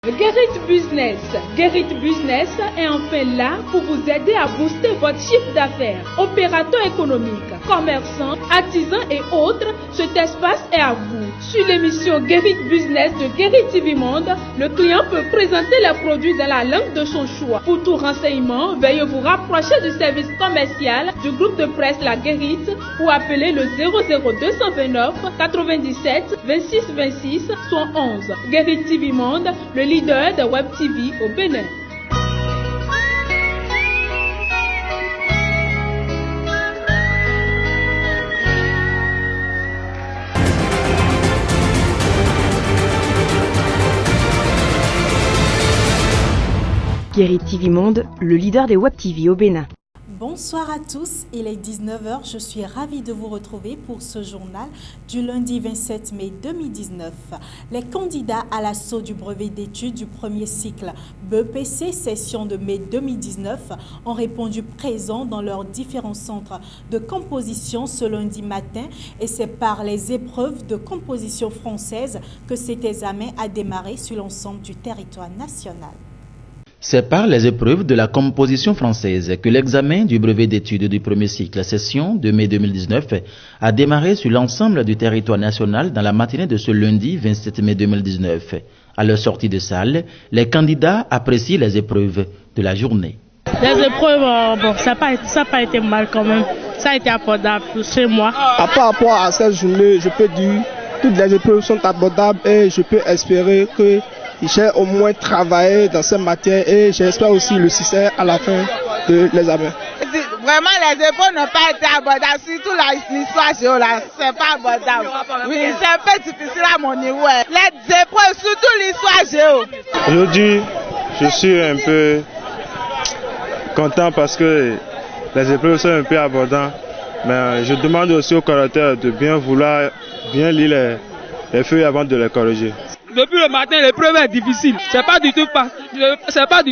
Guérit Business. Guérit Business est enfin là pour vous aider à booster votre chiffre d'affaires. Opérateurs économiques, commerçants, artisans et autres, cet espace est à vous. Sur l'émission Guérit Business de Guérit TV Monde, le client peut présenter les produits dans la langue de son choix. Pour tout renseignement, veuillez vous rapprocher du service commercial du groupe de presse La Guérite ou appeler le 00229 97 26 26 111. Guérit TV Monde, le leader de Web TV au Bénin. Guérit TV Monde, le leader des Web TV au Bénin. Bonsoir à tous, il est 19h, je suis ravie de vous retrouver pour ce journal du lundi 27 mai 2019. Les candidats à l'assaut du brevet d'études du premier cycle BEPC session de mai 2019 ont répondu présents dans leurs différents centres de composition ce lundi matin et c'est par les épreuves de composition française que cet examen a démarré sur l'ensemble du territoire national. C'est par les épreuves de la composition française que l'examen du brevet d'études du premier cycle session de mai 2019 a démarré sur l'ensemble du territoire national dans la matinée de ce lundi 27 mai 2019. À leur sortie de salle, les candidats apprécient les épreuves de la journée. Les épreuves, ça n'a pas été mal quand même. Ça a été abordable chez moi. Par rapport à cette journée, je peux dire que toutes les épreuves sont abordables et je peux espérer que j'ai au moins travaillé dans cette matière et j'espère aussi le succès à la fin de l'examen. Vraiment, les épreuves n'ont pas été abordables, surtout l'histoire géo là, c'est pas abordable. Oui, c'est un peu difficile à mon niveau. Les épreuves, surtout l'histoire géo. Aujourd'hui, je suis un peu content parce que les épreuves sont un peu abordables, mais je demande aussi aux correcteurs de bien vouloir bien lire les feuilles avant de les corriger. Depuis le matin, l'épreuve est difficile. C'est pas du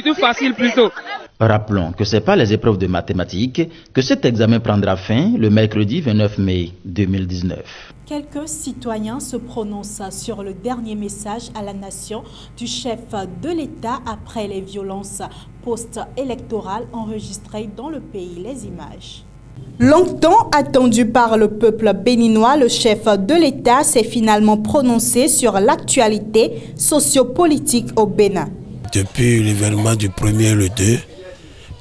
tout facile plutôt. Rappelons que c'est pas les épreuves de mathématiques que cet examen prendra fin le mercredi 29 mai 2019. Quelques citoyens se prononcent sur le dernier message à la nation du chef de l'État après les violences post-électorales enregistrées dans le pays. Les images. Longtemps attendu par le peuple béninois, le chef de l'État s'est finalement prononcé sur l'actualité sociopolitique au Bénin. Depuis l'événement du 1er et le 2,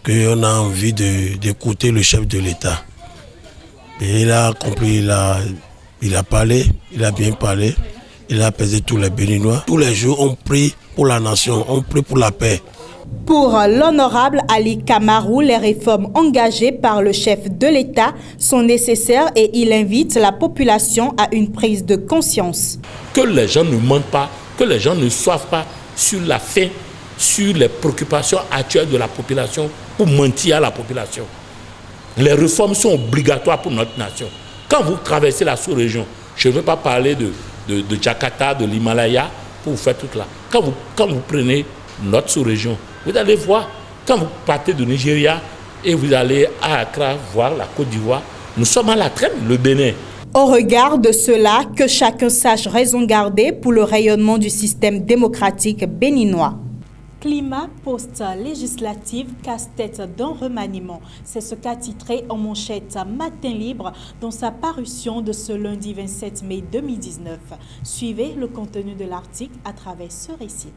qu'on a envie d'écouter le chef de l'État. Et il a compris, il a parlé, il a bien parlé, il a apaisé tous les Béninois. Tous les jours, on prie pour la nation, on prie pour la paix. Pour l'honorable Ali Kamarou, les réformes engagées par le chef de l'État sont nécessaires et il invite la population à une prise de conscience. Que les gens ne mentent pas, que les gens ne soivent pas sur la faim, sur les préoccupations actuelles de la population pour mentir à la population. Les réformes sont obligatoires pour notre nation. Quand vous traversez la sous-région, je ne veux pas parler de Jakarta, de l'Himalaya, pour vous faire tout là. Quand vous prenez notre sous-région, vous allez voir, quand vous partez de Nigeria et vous allez à Accra voir la Côte d'Ivoire, nous sommes à la traîne, le Bénin. Au regard de cela, que chacun sache raison garder pour le rayonnement du système démocratique béninois. Climat post-législative, casse-tête d'un remaniement. C'est ce qu'a titré en manchette Matin Libre dans sa parution de ce lundi 27 mai 2019. Suivez le contenu de l'article à travers ce récit.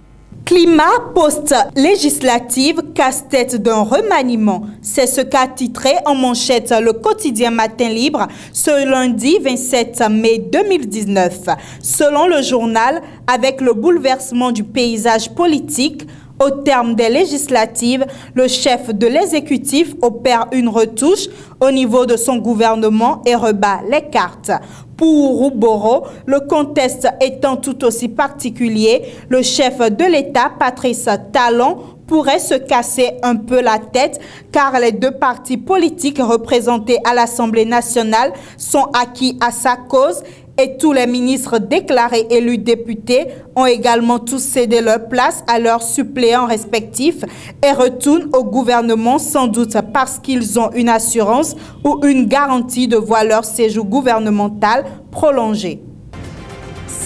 Climat post-législative, casse-tête d'un remaniement. C'est ce qu'a titré en manchette le quotidien Matin Libre ce lundi 27 mai 2019. Selon le journal, avec le bouleversement du paysage politique, au terme des législatives, le chef de l'exécutif opère une retouche au niveau de son gouvernement et rebat les cartes. Pour Rouboro, le contexte étant tout aussi particulier, le chef de l'État, Patrice Talon, pourrait se casser un peu la tête car les deux partis politiques représentés à l'Assemblée nationale sont acquis à sa cause et tous les ministres déclarés élus députés ont également tous cédé leur place à leurs suppléants respectifs et retournent au gouvernement sans doute parce qu'ils ont une assurance ou une garantie de voir leur séjour gouvernemental prolongé.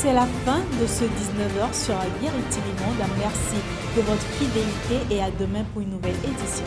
C'est la fin de ce 19h sur Guéri TV Monde. Merci de votre fidélité et à demain pour une nouvelle édition.